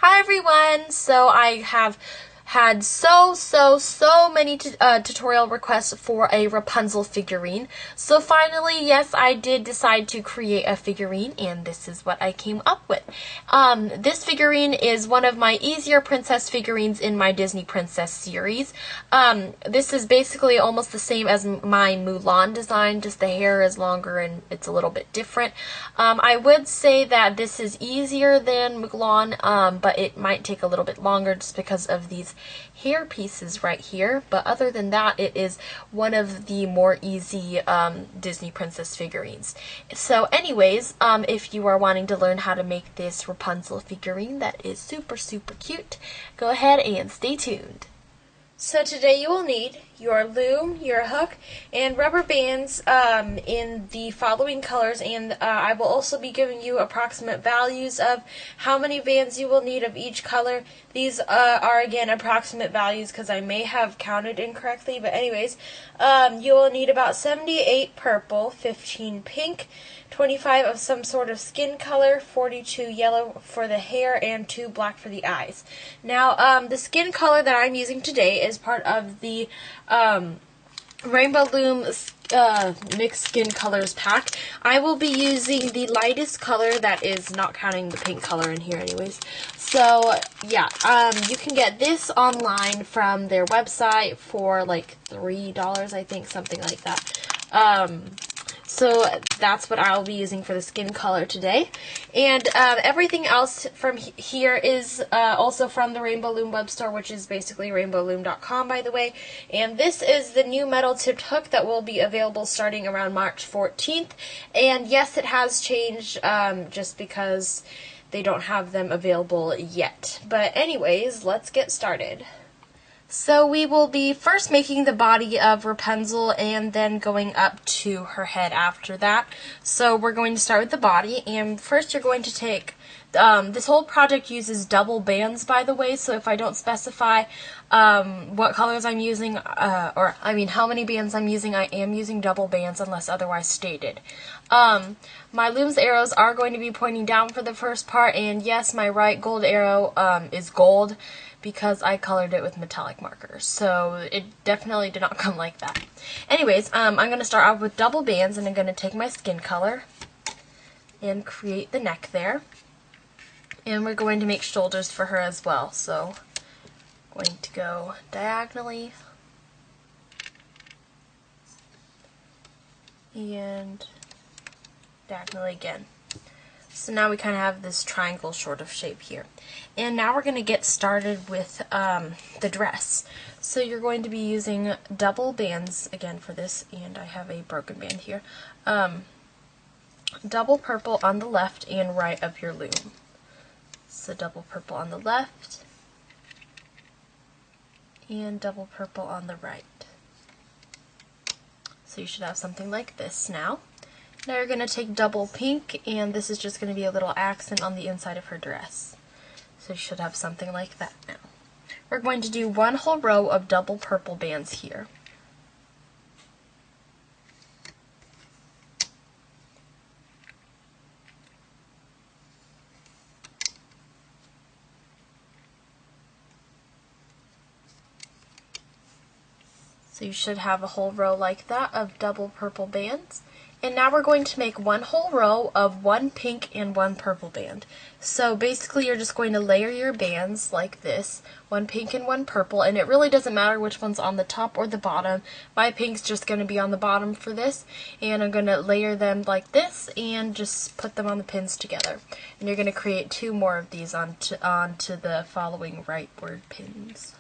Hi everyone! So I have had so many tutorial requests for a Rapunzel figurine. So finally, yes, I did decide to create a figurine, and this is what I came up with. This figurine is one of my easier princess figurines in my Disney Princess series. This is basically almost the same as my Mulan design, just the hair is longer and it's a little bit different. I would say that this is easier than Mulan, but it might take a little bit longer just because of these hair pieces right here. But other than that, it is one of the more easy Disney Princess figurines. So anyways, if you are wanting to learn how to make this Rapunzel figurine that is super cute, go ahead and stay tuned. So today you will need your loom, your hook, and rubber bands in the following colors, and I will also be giving you approximate values of how many bands you will need of each color. These are again approximate values because I may have counted incorrectly, but anyways, you will need about 78 purple, 15 pink, 25 of some sort of skin color, 42 yellow for the hair, and 2 black for the eyes. Now, the skin color that I'm using today is part of the Rainbow Loom mixed skin colors pack. I will be using the lightest color, that is not counting the pink color in here anyways. So yeah, you can get this online from their website for like $3, I think, something like that. So that's what I'll be using for the skin color today. And everything else from here is also from the Rainbow Loom web store, which is basically rainbowloom.com, by the way. And this is the new metal tipped hook that will be available starting around March 14th. And yes, it has changed just because they don't have them available yet. But anyways, let's get started. So we will be first making the body of Rapunzel and then going up to her head after that. So we're going to start with the body, and first you're going to take, this whole project uses double bands, by the way, so if I don't specify what colors I'm using, or I mean how many bands I'm using, I am using double bands unless otherwise stated. My loom's arrows are going to be pointing down for the first part, and yes, my right gold arrow is gold, because I colored it with metallic markers, so it definitely did not come like that. Anyways, I'm going to start off with double bands, and I'm going to take my skin color and create the neck there. And we're going to make shoulders for her as well, so I'm going to go diagonally and diagonally again. So now we kind of have this triangle sort of shape here. And now we're going to get started with the dress. So you're going to be using double bands again for this, and I have a broken band here. Double purple on the left and right of your loom. So double purple on the left and double purple on the right. So you should have something like this now. Now you're going to take double pink, and this is just going to be a little accent on the inside of her dress. So you should have something like that now. We're going to do one whole row of double purple bands here. So you should have a whole row like that of double purple bands. And now we're going to make one whole row of one pink and one purple band. So basically you're just going to layer your bands like this, one pink and one purple, and it really doesn't matter which one's on the top or the bottom. My pink's just going to be on the bottom for this, and I'm going to layer them like this and just put them on the pins together. And you're going to create 2 more of these onto the following rightward pins.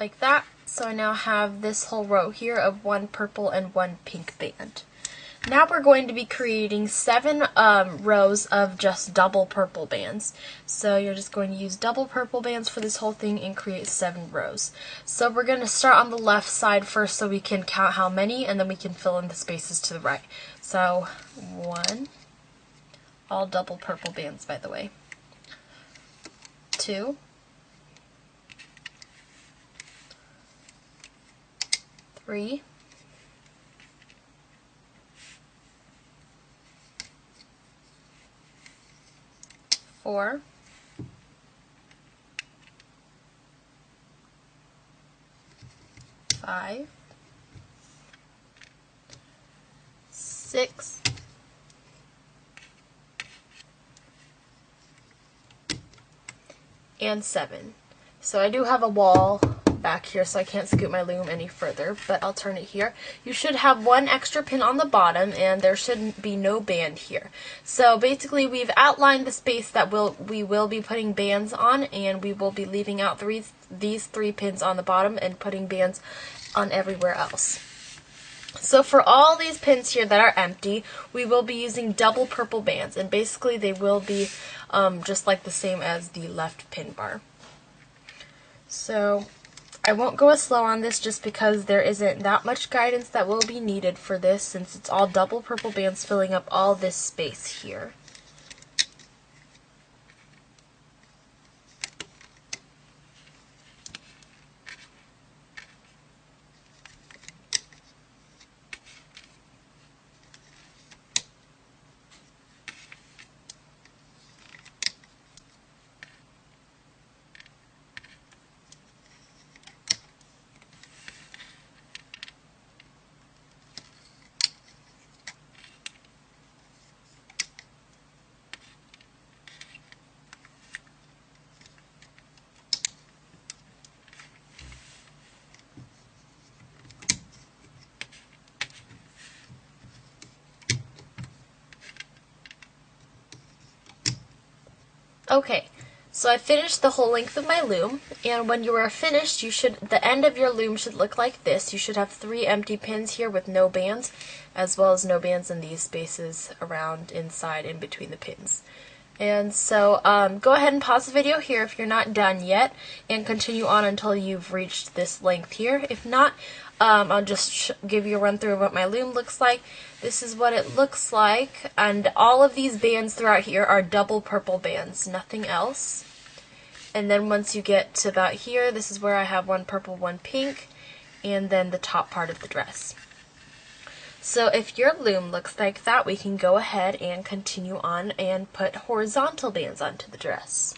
Like that. So I now have this whole row here of one purple and one pink band. Now we're going to be creating 7 rows of just double purple bands. So you're just going to use double purple bands for this whole thing and create 7 rows. So we're going to start on the left side first so we can count how many, and then we can fill in the spaces to the right. So 1, all double purple bands, by the way. 2, 3, 4, 5, 6, and 7. So I do have a wall back here, so I can't scoot my loom any further, but I'll turn it here. You should have one extra pin on the bottom, and there should be no band here. So basically we've outlined the space that we will be putting bands on, and we will be leaving out these 3 pins on the bottom and putting bands on everywhere else. So for all these pins here that are empty, we will be using double purple bands, and basically they will be just like the same as the left pin bar. So I won't go as slow on this just because there isn't that much guidance that will be needed for this, since it's all double purple bands filling up all this space here. Okay, so I finished the whole length of my loom, and when you are finished, the end of your loom should look like this. You should have 3 empty pins here with no bands, as well as no bands in these spaces around, inside, in between the pins. And so go ahead and pause the video here if you're not done yet, and continue on until you've reached this length here. If not, I'll just give you a run through of what my loom looks like. This is what it looks like, and all of these bands throughout here are double purple bands, nothing else. And then once you get to about here, this is where I have 1 purple, 1 pink, and then the top part of the dress. So if your loom looks like that, we can go ahead and continue on and put horizontal bands onto the dress.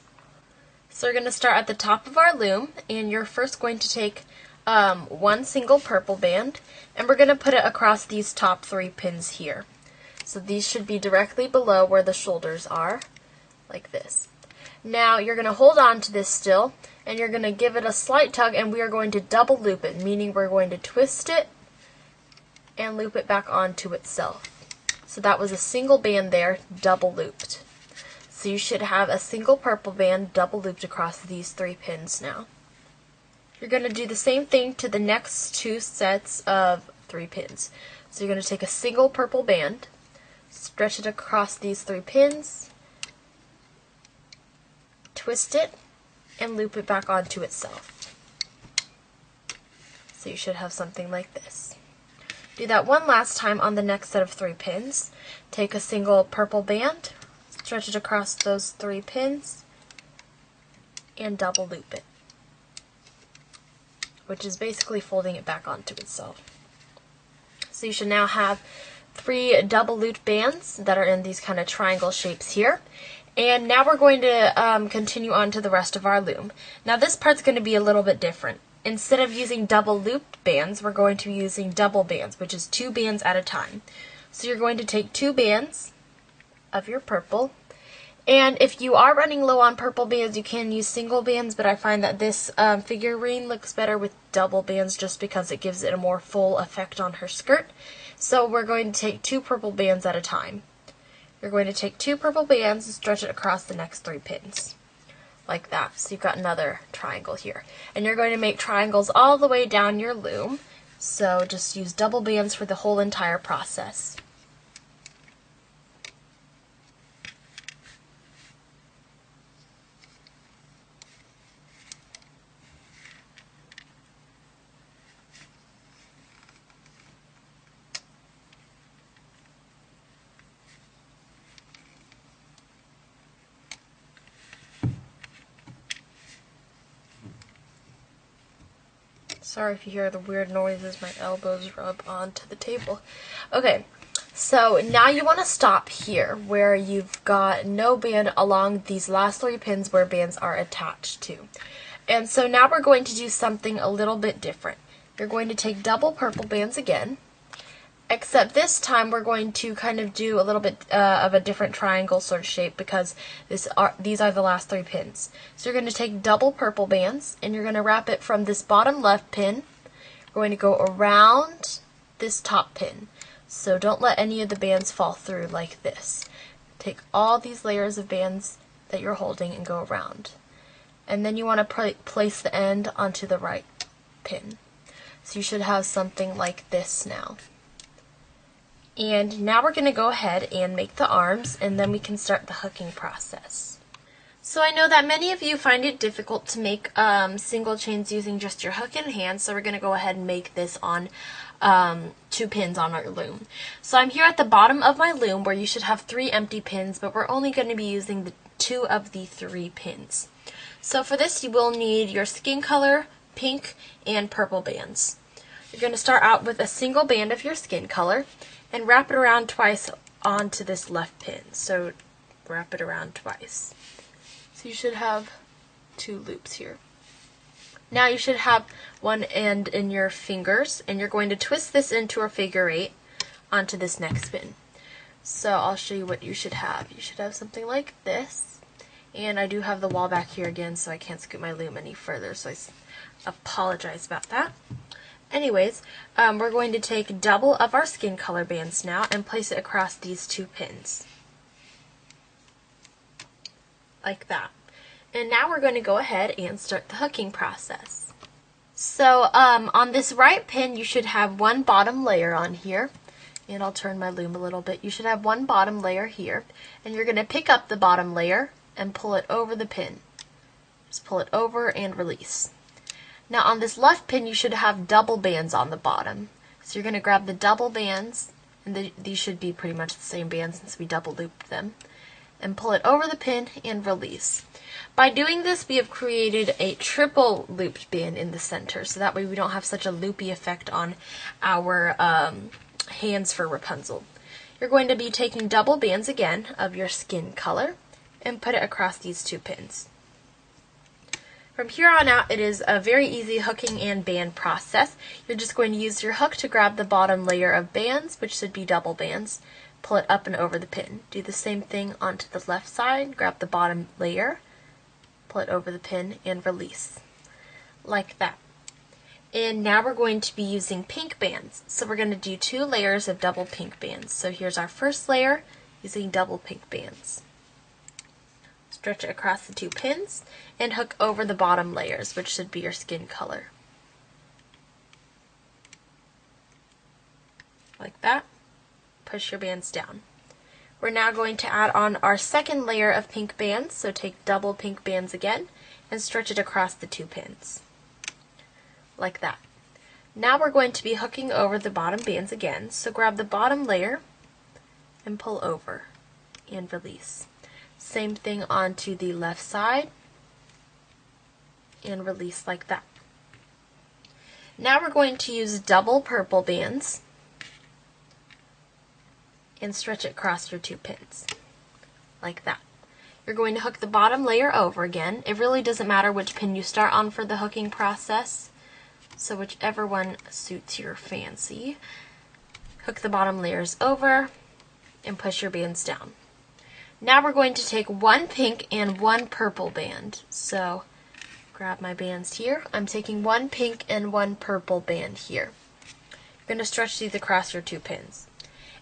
So we're going to start at the top of our loom, and you're first going to take 1 single purple band, and we're going to put it across these top 3 pins here. So these should be directly below where the shoulders are, like this. Now you're going to hold on to this still, and you're going to give it a slight tug, and we are going to double loop it, meaning we're going to twist it and loop it back onto itself. So that was a single band there, double looped. So you should have a single purple band double looped across these 3 pins now. You're going to do the same thing to the next 2 sets of 3 pins. So you're going to take a single purple band, stretch it across these 3 pins, twist it, and loop it back onto itself. So you should have something like this. Do that one last time on the next set of 3 pins. Take a single purple band, stretch it across those 3 pins, and double loop it, which is basically folding it back onto itself. So you should now have 3 double looped bands that are in these kind of triangle shapes here. And now we're going to continue on to the rest of our loom. Now this part's going to be a little bit different. Instead of using double looped bands, we're going to be using double bands, which is 2 bands at a time. So you're going to take 2 bands of your purple, and if you are running low on purple bands, you can use single bands, but I find that this figurine looks better with double bands just because it gives it a more full effect on her skirt. So we're going to take 2 purple bands at a time. You're going to take 2 purple bands and stretch it across the next 3 pins. Like that. So you've got another triangle here. And you're going to make triangles all the way down your loom. So just use double bands for the whole entire process. Sorry if you hear the weird noises, my elbows rub onto the table. Okay, so now you want to stop here where you've got no band along these last 3 pins where bands are attached to. And so now we're going to do something a little bit different. You're going to take double purple bands again, except this time we're going to kind of do a little bit of a different triangle sort of shape because these are the last 3 pins. So you're going to take double purple bands and you're going to wrap it from this bottom left pin. We're going to go around this top pin. So don't let any of the bands fall through like this. Take all these layers of bands that you're holding and go around. And then you want to place the end onto the right pin. So you should have something like this now. And now we're going to go ahead and make the arms, and then we can start the hooking process. So I know that many of you find it difficult to make single chains using just your hook in hand, so we're going to go ahead and make this on 2 pins on our loom. So I'm here at the bottom of my loom where you should have 3 empty pins, but we're only going to be using the 2 of the 3 pins. So for this you will need your skin color, pink, and purple bands. You're going to start out with a single band of your skin color and wrap it around twice onto this left pin. So wrap it around twice. So you should have 2 loops here. Now you should have one end in your fingers, and you're going to twist this into a figure 8 onto this next pin. So I'll show you what you should have. You should have something like this. And I do have the wall back here again, so I can't scoot my loom any further, so I apologize about that. Anyways, we're going to take double of our skin color bands now and place it across these 2 pins. Like that. And now we're going to go ahead and start the hooking process. So on this right pin you should have 1 bottom layer on here. And I'll turn my loom a little bit. You should have 1 bottom layer here. And you're going to pick up the bottom layer and pull it over the pin. Just pull it over and release. Now on this left pin you should have double bands on the bottom. So you're going to grab the double bands, and these should be pretty much the same bands since we double looped them, and pull it over the pin and release. By doing this we have created a triple looped band in the center, so that way we don't have such a loopy effect on our hands for Rapunzel. You're going to be taking double bands again of your skin color and put it across these 2 pins. From here on out, it is a very easy hooking and band process. You're just going to use your hook to grab the bottom layer of bands, which should be double bands, pull it up and over the pin. Do the same thing onto the left side, grab the bottom layer, pull it over the pin, and release. Like that. And now we're going to be using pink bands. So we're going to do 2 layers of double pink bands. So here's our first layer using double pink bands. Stretch it across the 2 pins and hook over the bottom layers, which should be your skin color. Like that. Push your bands down. We're now going to add on our second layer of pink bands, so take double pink bands again and stretch it across the 2 pins. Like that. Now we're going to be hooking over the bottom bands again, so grab the bottom layer and pull over and release. Same thing onto the left side and release like that. Now we're going to use double purple bands and stretch it across your 2 pins. Like that. You're going to hook the bottom layer over again. It really doesn't matter which pin you start on for the hooking process, so whichever one suits your fancy. Hook the bottom layers over and push your bands down. Now we're going to take 1 pink and 1 purple band. So grab my bands here. I'm taking 1 pink and 1 purple band here. You're going to stretch these across your 2 pins.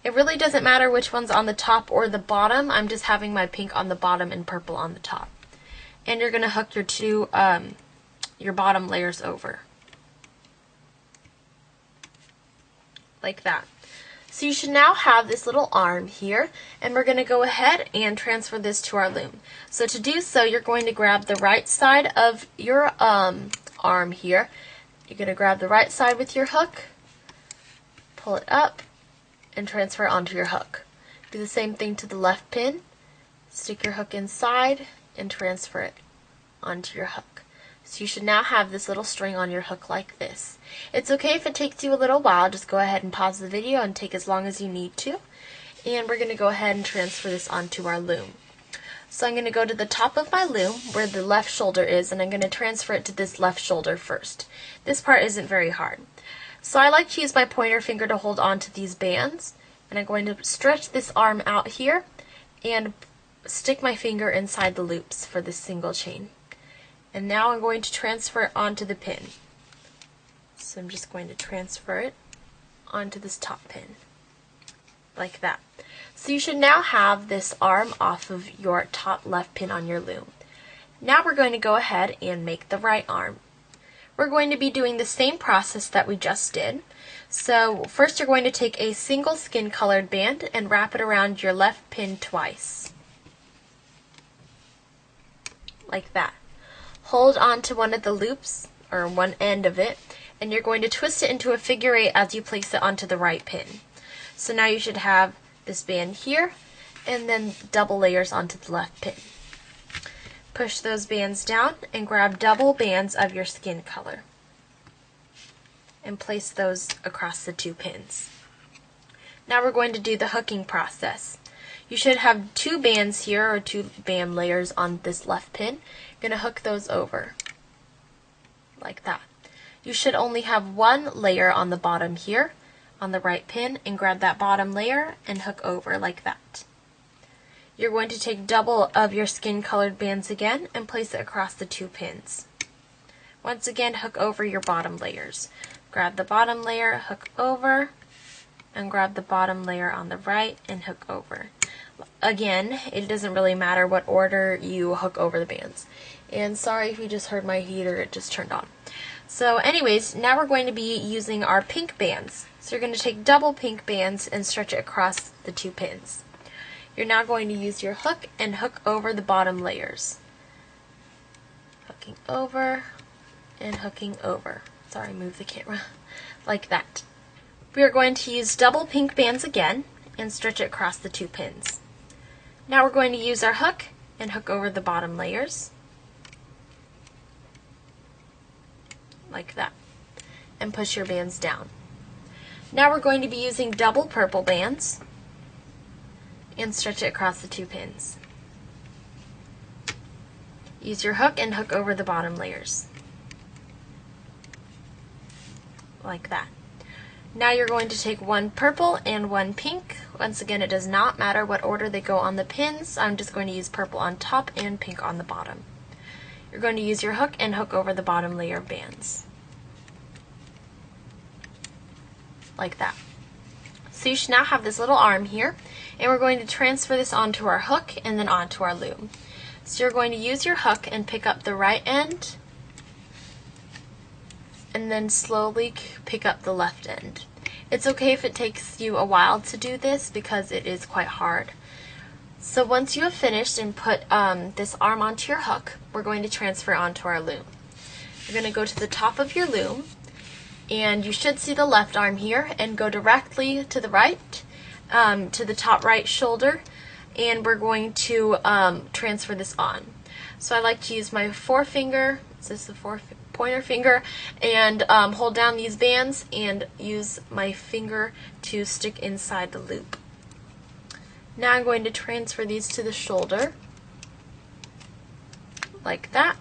It really doesn't matter which one's on the top or the bottom. I'm just having my pink on the bottom and purple on the top. And you're going to hook your bottom layers over. Like that. So you should now have this little arm here, and we're going to go ahead and transfer this to our loom. So to do so, you're going to grab the right side of your arm here. You're going to grab the right side with your hook, pull it up, and transfer it onto your hook. Do the same thing to the left pin. Stick your hook inside and transfer it onto your hook. So you should now have this little string on your hook like this. It's okay if it takes you a little while, just go ahead and pause the video and take as long as you need to. And we're going to go ahead and transfer this onto our loom. So I'm going to go to the top of my loom where the left shoulder is, and I'm going to transfer it to this left shoulder first. This part isn't very hard. So I like to use my pointer finger to hold on to these bands, and I'm going to stretch this arm out here and stick my finger inside the loops for this single chain. And now I'm going to transfer it onto the pin. So I'm just going to transfer it onto this top pin, like that. So you should now have this arm off of your top left pin on your loom. Now we're going to go ahead and make the right arm. We're going to be doing the same process that we just did. So first you're going to take a single skin colored band and wrap it around your left pin twice, like that. Hold on to one of the loops, or one end of it, and you're going to twist it into a figure 8 as you place it onto the right pin. So now you should have this band here, and then double layers onto the left pin. Push those bands down and grab double bands of your skin color and place those across the 2 pins. Now we're going to do the hooking process. You should have 2 bands here, or 2 band layers on this left pin. You're going to hook those over, like that. You should only have 1 layer on the bottom here, on the right pin, and grab that bottom layer and hook over like that. You're going to take double of your skin colored bands again and place it across the 2 pins. Once again, hook over your bottom layers. Grab the bottom layer, hook over, and grab the bottom layer on the right and hook over. Again, it doesn't really matter what order you hook over the bands. And sorry if you just heard my heater, it just turned on. So anyways, now we're going to be using our pink bands. So you're going to take double pink bands and stretch it across the 2 pins. You're now going to use your hook and hook over the bottom layers. Hooking over and hooking over. Sorry, move the camera. Like that. We are going to use double pink bands again and stretch it across the 2 pins. Now we're going to use our hook and hook over the bottom layers, like that, and push your bands down. Now we're going to be using double purple bands and stretch it across the 2 pins. Use your hook and hook over the bottom layers, like that. Now you're going to take 1 purple and 1 pink. Once again, it does not matter what order they go on the pins. I'm just going to use purple on top and pink on the bottom. You're going to use your hook and hook over the bottom layer of bands, like that. So you should now have this little arm here, and we're going to transfer this onto our hook and then onto our loom. So you're going to use your hook and pick up the right end, and then slowly pick up the left end. It's okay if it takes you a while to do this because it is quite hard. So once you have finished and put this arm onto your hook, we're going to transfer it onto our loom. You're going to go to the top of your loom, and you should see the left arm here, and go directly to the right, to the top right shoulder, and we're going to transfer this on. So I like to use my forefinger, is this the pointer finger, and hold down these bands and use my finger to stick inside the loop. Now I'm going to transfer these to the shoulder, like that.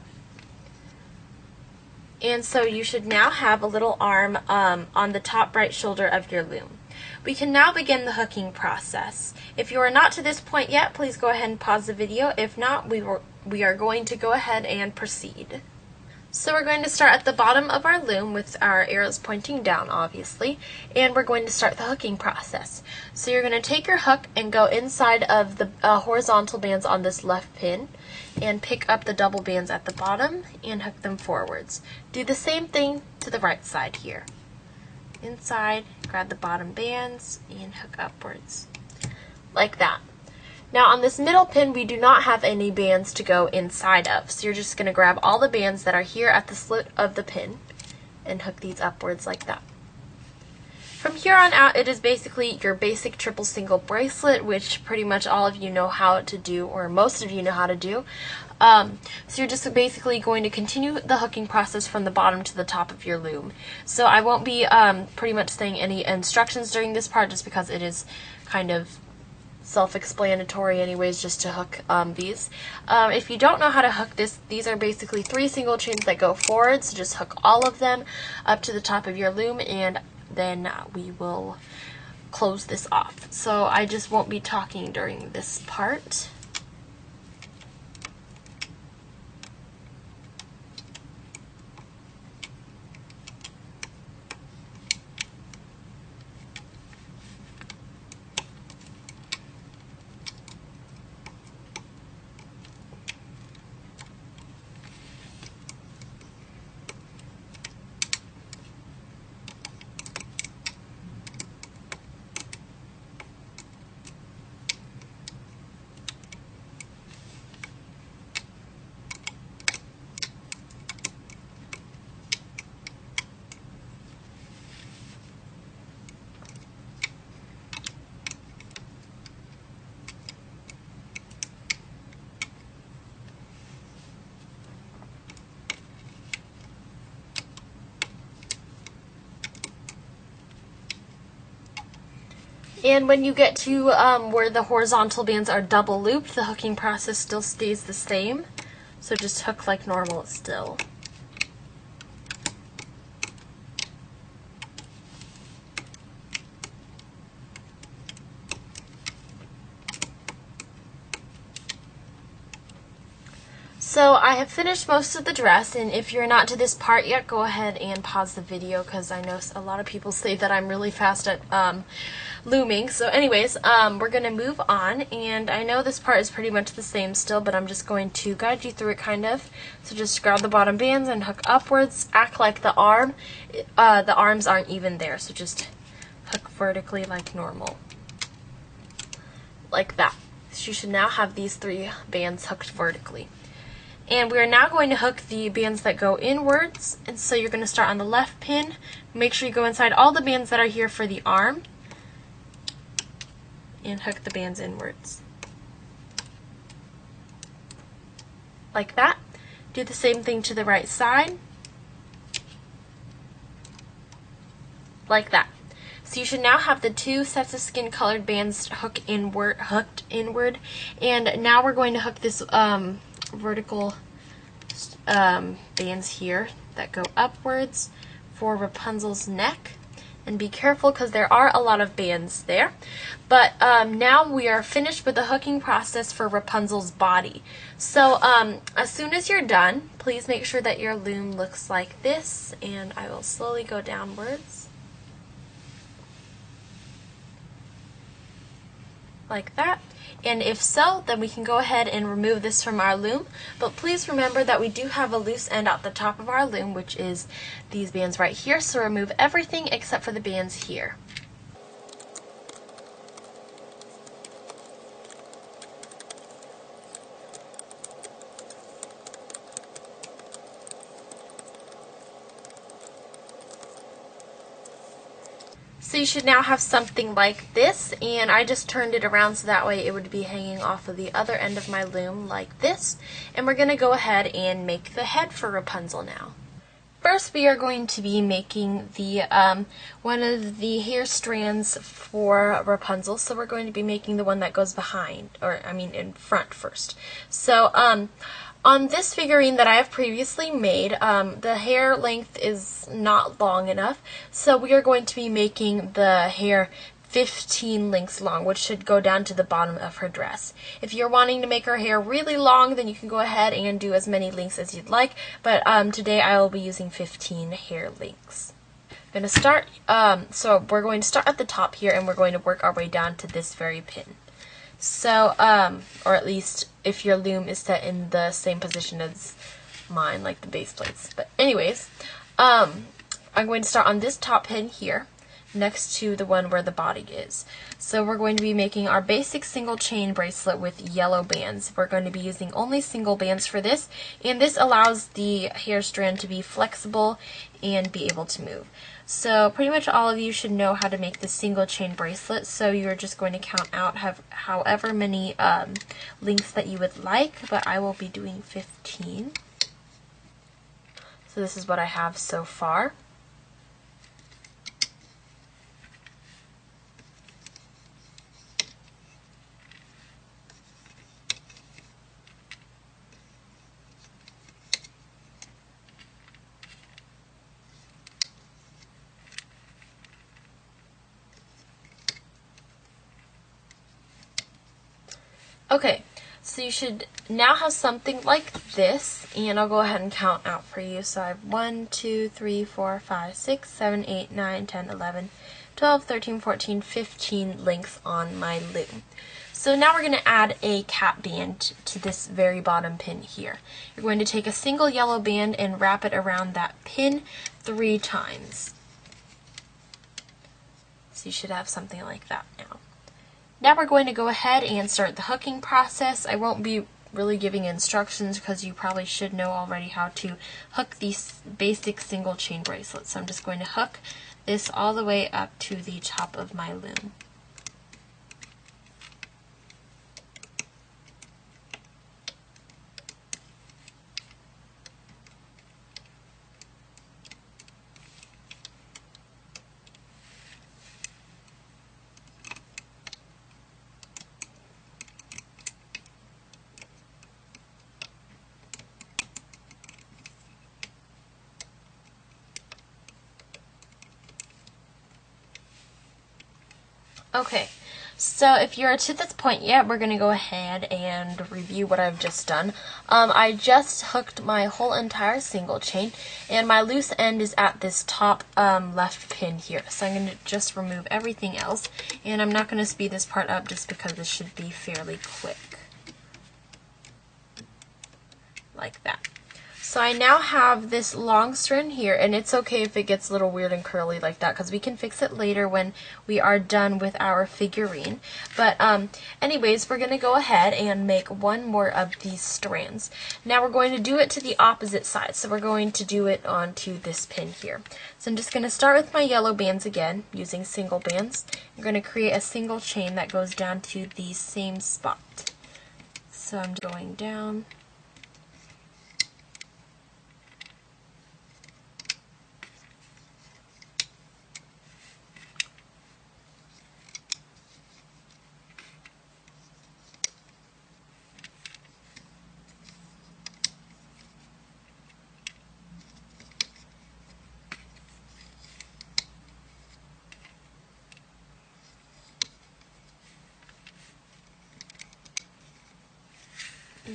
And so you should now have a little arm on the top right shoulder of your loom. We can now begin the hooking process. If you are not to this point yet, please go ahead and pause the video. If not, we are going to go ahead and proceed. So we're going to start at the bottom of our loom with our arrows pointing down, obviously, and we're going to start the hooking process. So you're going to take your hook and go inside of the horizontal bands on this left pin and pick up the double bands at the bottom and hook them forwards. Do the same thing to the right side here. Inside, grab the bottom bands and hook upwards, like that. Now on this middle pin, we do not have any bands to go inside of, so you're just going to grab all the bands that are here at the slit of the pin and hook these upwards like that. From here on out, it is basically your basic triple single bracelet, which pretty much all of you know how to do, or most of you know how to do. So you're just basically going to continue the hooking process from the bottom to the top of your loom. So I won't be pretty much saying any instructions during this part just because it is kind of self-explanatory anyways, just to hook these. If you don't know how to hook this, these are basically 3 single chains that go forward, so just hook all of them up to the top of your loom, and then we will close this off. So I just won't be talking during this part. And when you get to where the horizontal bands are double looped, the hooking process still stays the same. So just hook like normal still. So I have finished most of the dress, and if you're not to this part yet, go ahead and pause the video because I know a lot of people say that I'm really fast at looming. So anyways, we're going to move on, and I know this part is pretty much the same still, but I'm just going to guide you through it kind of. So just grab the bottom bands and hook upwards, act like the arms aren't even there, so just hook vertically like normal. Like that. So you should now have these 3 bands hooked vertically. And we are now going to hook the bands that go inwards, and so you're going to start on the left pin. Make sure you go inside all the bands that are here for the arm, and hook the bands inwards. Like that. Do the same thing to the right side. Like that. So you should now have the 2 sets of skin colored bands hooked inward, and now we're going to hook this vertical bands here that go upwards for Rapunzel's neck. And be careful because there are a lot of bands there. But now we are finished with the hooking process for Rapunzel's body. So as soon as you're done, please make sure that your loom looks like this, and I will slowly go downwards. Like that. And if so, then we can go ahead and remove this from our loom. But please remember that we do have a loose end at the top of our loom, which is these bands right here. So remove everything except for the bands here. So you should now have something like this, and I just turned it around so that way it would be hanging off of the other end of my loom like this. And we're going to go ahead and make the head for Rapunzel now. First we are going to be making the one of the hair strands for Rapunzel, so we're going to be making the one that goes behind, or I mean in front first. So on this figurine that I have previously made, the hair length is not long enough, so we are going to be making the hair 15 lengths long, which should go down to the bottom of her dress. If you're wanting to make her hair really long, then you can go ahead and do as many lengths as you'd like, but today I will be using 15 hair lengths. I'm going to start, so we're going to start at the top here, and we're going to work our way down to this very pin. So, or at least if your loom is set in the same position as mine, like the base plates. But anyways, I'm going to start on this top pin here. next to the one where the body is. So we're going to be making our basic single chain bracelet with yellow bands. We're going to be using only single bands for this, and this allows the hair strand to be flexible and be able to move. So pretty much all of you should know how to make the single chain bracelet, so you're just going to count out however many links that you would like, but I will be doing 15. So this is what I have so far. Okay, so you should now have something like this, and I'll go ahead and count out for you. So I have 1, 2, 3, 4, 5, 6, 7, 8, 9, 10, 11, 12, 13, 14, 15 links on my loom. So now we're going to add a cap band to this very bottom pin here. You're going to take a single yellow band and wrap it around that pin 3 times. So you should have something like that now. Now we're going to go ahead and start the hooking process. I won't be really giving instructions because you probably should know already how to hook these basic single chain bracelets. So I'm just going to hook this all the way up to the top of my loom. Okay, so if you're to this point yet, we're going to go ahead and review what I've just done. I just hooked my whole entire single chain, and my loose end is at this top left pin here. So I'm going to just remove everything else, and I'm not going to speed this part up just because this should be fairly quick. Like that. So I now have this long strand here, and it's okay if it gets a little weird and curly like that because we can fix it later when we are done with our figurine. But anyways, we're going to go ahead and make one more of these strands. Now we're going to do it to the opposite side, so we're going to do it onto this pin here. So I'm just going to start with my yellow bands again, using single bands. I'm going to create a single chain that goes down to the same spot. So I'm going down.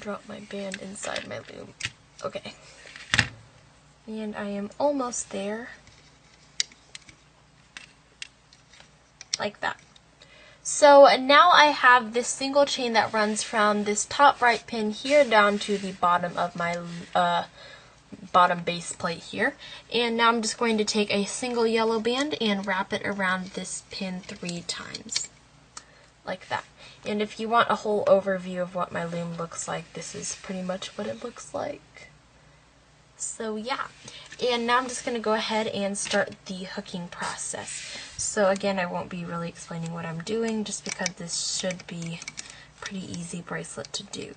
Drop my band inside my loom. Okay. And I am almost there. Like that. So now I have this single chain that runs from this top right pin here down to the bottom of my bottom base plate here. And now I'm just going to take a single yellow band and wrap it around this pin 3 times. Like that. And if you want a whole overview of what my loom looks like, this is pretty much what it looks like. So yeah, and now I'm just going to go ahead and start the hooking process. So again, I won't be really explaining what I'm doing just because this should be a pretty easy bracelet to do.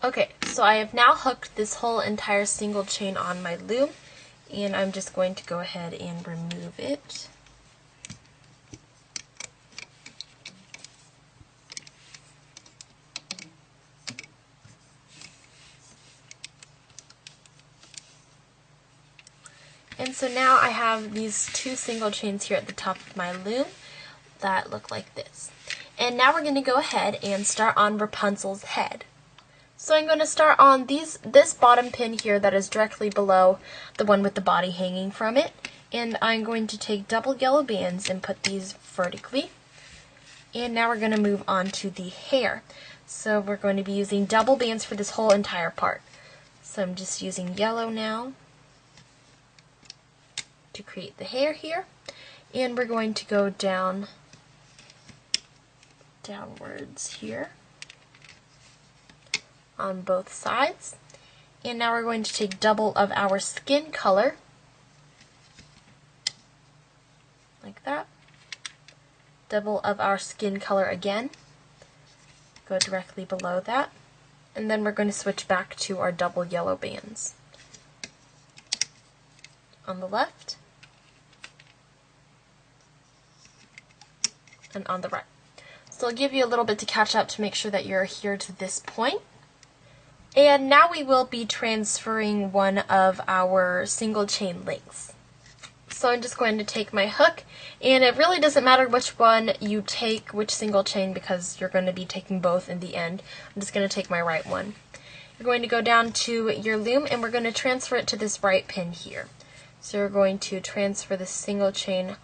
Okay, so I have now hooked this whole entire single chain on my loom, and I'm just going to go ahead and remove it. And so now I have these 2 single chains here at the top of my loom that look like this. And now we're going to go ahead and start on Rapunzel's head. So I'm going to start on this bottom pin here that is directly below the one with the body hanging from it. And I'm going to take double yellow bands and put these vertically. And now we're going to move on to the hair. So we're going to be using double bands for this whole entire part. So I'm just using yellow now to create the hair here. And we're going to go downwards here on both sides. And now we're going to take double of our skin color, like that. Double of our skin color again, go directly below that, and then we're going to switch back to our double yellow bands on the left and on the right. So I'll give you a little bit to catch up to make sure that you're here to this point. And now we will be transferring one of our single chain links. So I'm just going to take my hook, and it really doesn't matter which one you take, which single chain, because you're going to be taking both in the end. I'm just going to take my right one. You're going to go down to your loom, and we're going to transfer it to this right pin here. So you're going to transfer the single chain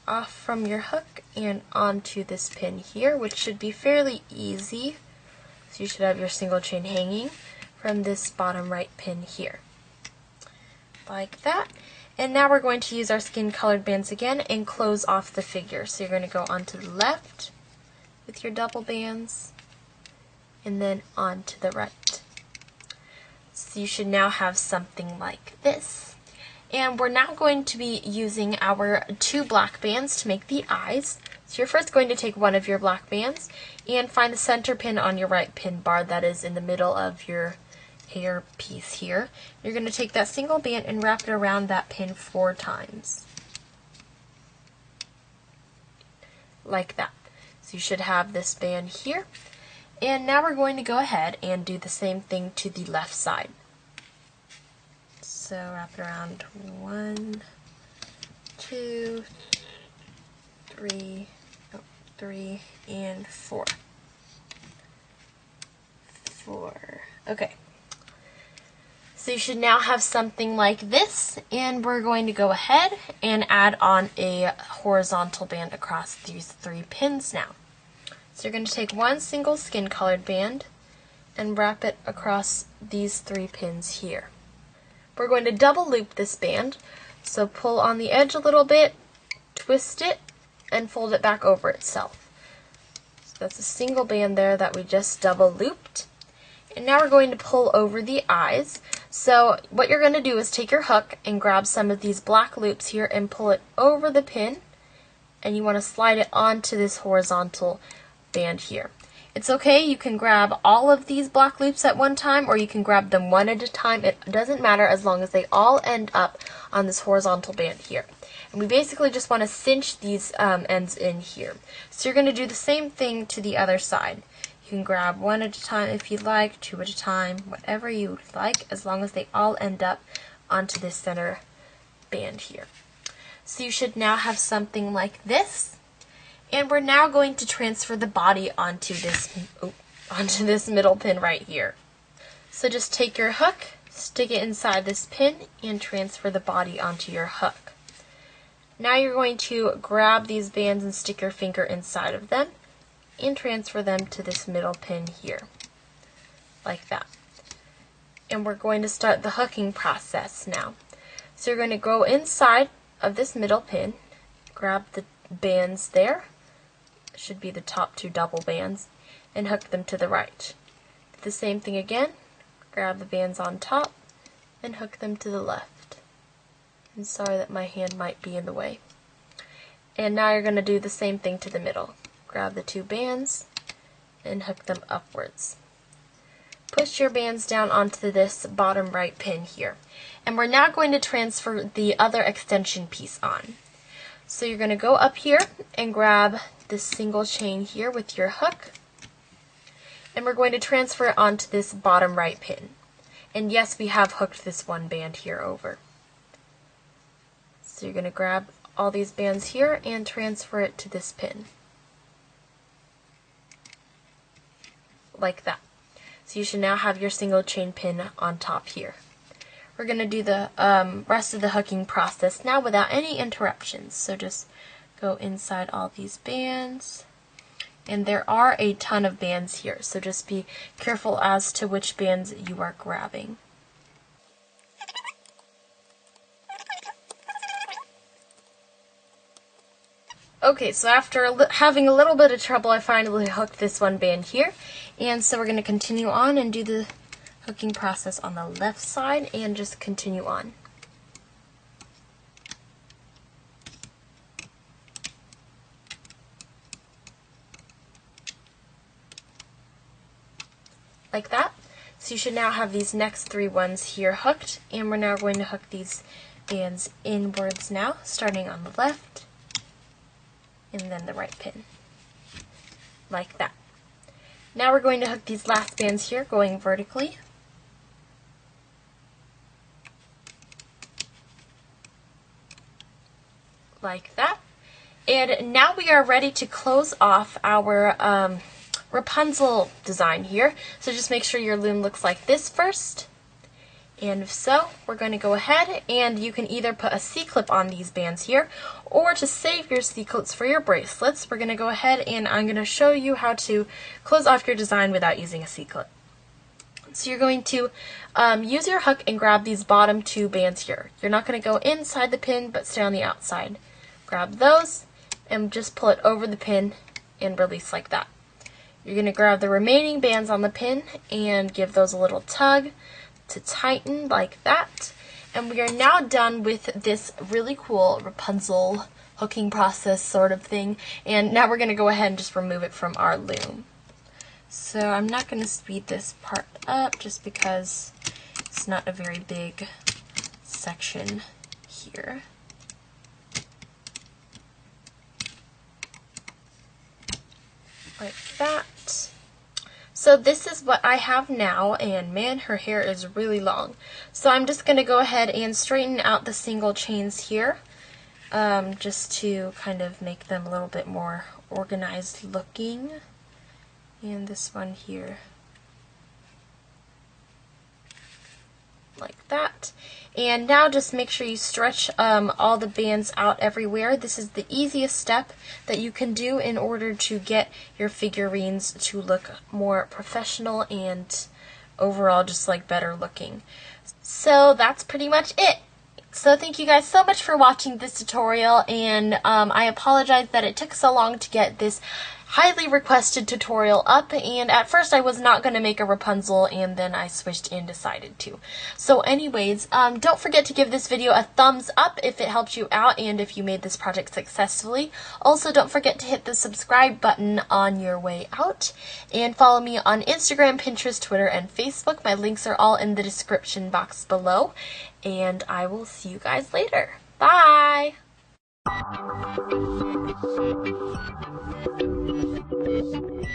off from your hook and onto this pin here, which should be fairly easy. So you should have your single chain hanging from this bottom right pin here, like that. And now we're going to use our skin colored bands again and close off the figure. So you're going to go onto the left with your double bands and then onto the right. So you should now have something like this. And we're now going to be using our 2 black bands to make the eyes. So you're first going to take one of your black bands and find the center pin on your right pin bar that is in the middle of your hair piece here. You're going to take that single band and wrap it around that pin 4 times. Like that. So you should have this band here. And now we're going to go ahead and do the same thing to the left side. So wrap it around 1, 2, 3, 3, and 4. 4. Okay. So you should now have something like this, and we're going to go ahead and add on a horizontal band across these 3 pins now. So you're going to take one single skin colored band and wrap it across these 3 pins here. We're going to double loop this band, so pull on the edge a little bit, twist it, and fold it back over itself. So that's a single band there that we just double looped. And now we're going to pull over the eyes. So what you're going to do is take your hook and grab some of these black loops here and pull it over the pin, and you want to slide it onto this horizontal band here. It's okay, you can grab all of these black loops at one time, or you can grab them one at a time. It doesn't matter as long as they all end up on this horizontal band here. And we basically just want to cinch these ends in here. So you're going to do the same thing to the other side. You can grab one at a time if you'd like, 2 at a time, whatever you like, as long as they all end up onto this center band here. So you should now have something like this. And we're now going to transfer the body onto this middle pin right here. So just take your hook, stick it inside this pin, and transfer the body onto your hook. Now you're going to grab these bands and stick your finger inside of them and transfer them to this middle pin here, like that. And we're going to start the hooking process now. So you're going to go inside of this middle pin, grab the bands there, should be the top 2 double bands, and hook them to the right. Do the same thing again, grab the bands on top and hook them to the left. I'm sorry that my hand might be in the way. And now you're going to do the same thing to the middle. Grab the 2 bands and hook them upwards. Push your bands down onto this bottom right pin here. And we're now going to transfer the other extension piece on. So you're going to go up here and grab this single chain here with your hook. And we're going to transfer it onto this bottom right pin. And yes, we have hooked this one band here over. So you're going to grab all these bands here and transfer it to this pin. Like that. So you should now have your single chain pin on top here. We're going to do the rest of the hooking process now without any interruptions. So just go inside all these bands. And there are a ton of bands here, so just be careful as to which bands you are grabbing. Okay, so after having a little bit of trouble, I finally hooked this one band here. And so we're going to continue on and do the hooking process on the left side and just continue on. Like that. So you should now have these next 3 ones here hooked, and we're now going to hook these bands inwards now, starting on the left and then the right pin. Like that. Now we're going to hook these last bands here, going vertically. Like that. And now we are ready to close off our Rapunzel design here. So just make sure your loom looks like this first. And if so, we're going to go ahead and you can either put a C-clip on these bands here, or to save your C-clips for your bracelets, we're going to go ahead and I'm going to show you how to close off your design without using a C-clip. So you're going to use your hook and grab these bottom 2 bands here. You're not going to go inside the pin, but stay on the outside. Grab those and just pull it over the pin and release like that. You're going to grab the remaining bands on the pin and give those a little tug to tighten like that. And we are now done with this really cool Rapunzel hooking process sort of thing. And now we're going to go ahead and just remove it from our loom. So I'm not going to speed this part up just because it's not a very big section here. Like that. So this is what I have now, and man, her hair is really long. So I'm just going to go ahead and straighten out the single chains here, just to kind of make them a little bit more organized looking. And this one here. Like that. And now just make sure you stretch all the bands out everywhere. This is the easiest step that you can do in order to get your figurines to look more professional and overall just like better looking. So that's pretty much it. So thank you guys so much for watching this tutorial, and I apologize that it took so long to get this highly requested tutorial up, and at first I was not going to make a Rapunzel, and then I switched and decided to. So anyways, don't forget to give this video a thumbs up if it helped you out and if you made this project successfully. Also, don't forget to hit the subscribe button on your way out, and follow me on Instagram, Pinterest, Twitter, and Facebook. My links are all in the description box below, and I will see you guys later. Bye! Thank you.